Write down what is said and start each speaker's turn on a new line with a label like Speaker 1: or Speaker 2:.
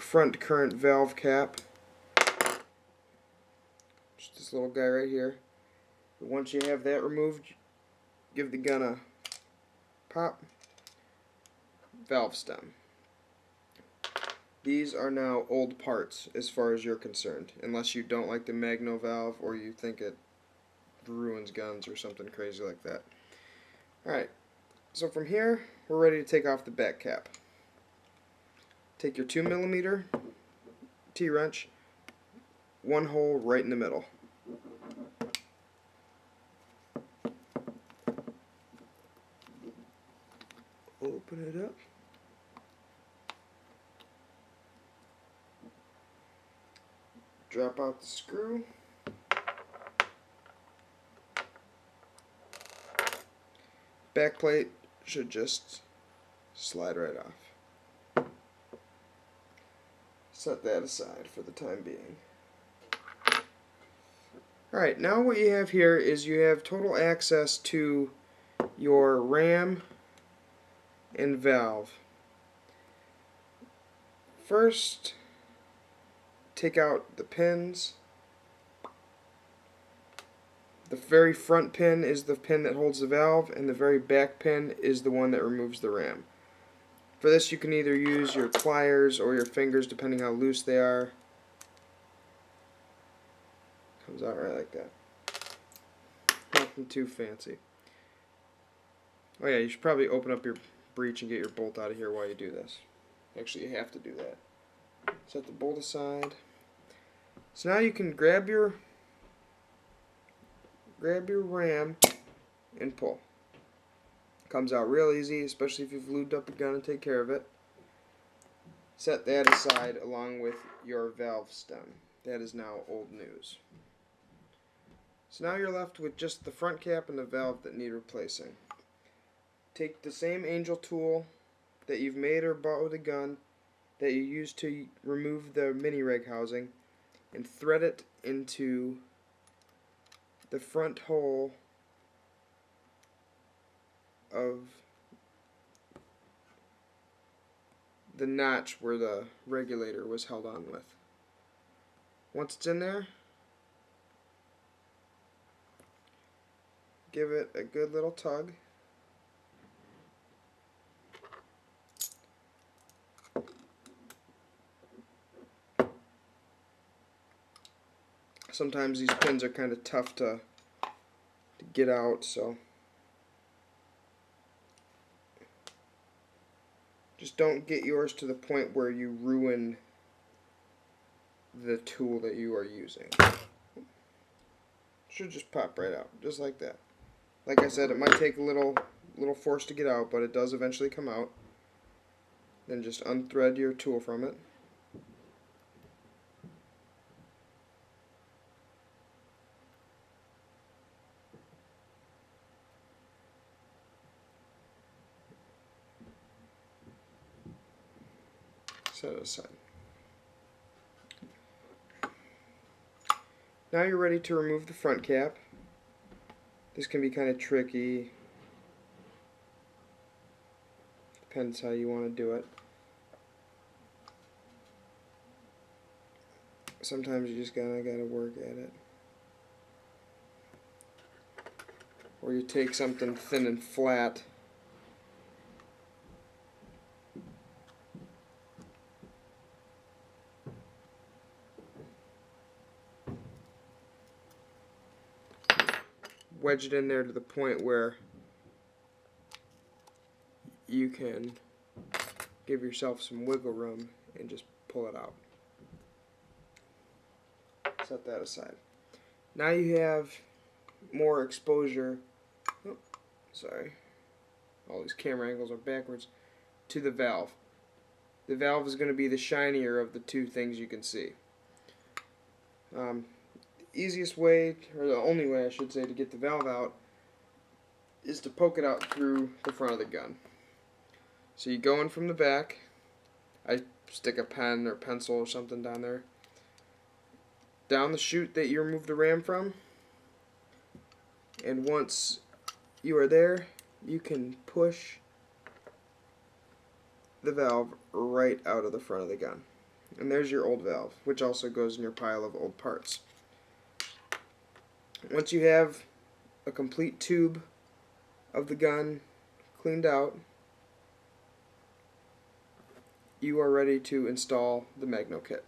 Speaker 1: front current valve cap. Just this little guy right here. But once you have that removed, give the gun a pop. Valve stem. These are now old parts as far as you're concerned, unless you don't like the Magno valve or you think it ruins guns or something crazy like that. Alright, so from here we're ready to take off the back cap. Take your 2mm T-wrench, one hole right in the middle. Open it up. Drop out the screw. Back plate should just slide right off. Set that aside for the time being. Alright, now what you have here is you have total access to your ram and valve. First, take out the pins. The very front pin is the pin that holds the valve, and the very back pin is the one that removes the ram. For this you can either use your pliers or your fingers depending how loose they are. Comes out right like that. Nothing too fancy. Oh yeah, you should probably open up your breech and get your bolt out of here while you do this. Actually, you have to do that. Set the bolt aside. So now you can grab your ram and pull. Comes out real easy, especially if you've lubed up your gun and take care of it. Set that aside along with your valve stem. That is now old news. So now you're left with just the front cap and the valve that need replacing. Take the same angel tool that you've made or bought with a gun that you used to remove the mini reg housing and thread it into the front hole of the notch where the regulator was held on with. Once it's in there, give it a good little tug. Sometimes these pins are kind of tough to get out, so just don't get yours to the point where you ruin the tool that you are using. Should just pop right out, just like that. Like I said, it might take a little force to get out, but it does eventually come out. Then just unthread your tool from it. Set it aside. Now you're ready to remove the front cap. This can be kind of tricky. Depends how you want to do it. Sometimes you just gotta work at it. Or you take something thin and flat. Wedge it in there to the point where you can give yourself some wiggle room and just pull it out. Set that aside. Now you have more exposure. Oh, sorry. All these camera angles are backwards. To the valve. The valve is going to be the shinier of the two things you can see. Easiest way, or the only way I should say, to get the valve out is to poke it out through the front of the gun. So you go in from the back. I stick a pen or pencil or something down there. Down the chute that you remove the ram from. And once you are there, you can push the valve right out of the front of the gun. And there's your old valve, which also goes in your pile of old parts. Once you have a complete tube of the gun cleaned out, you are ready to install the Magno kit.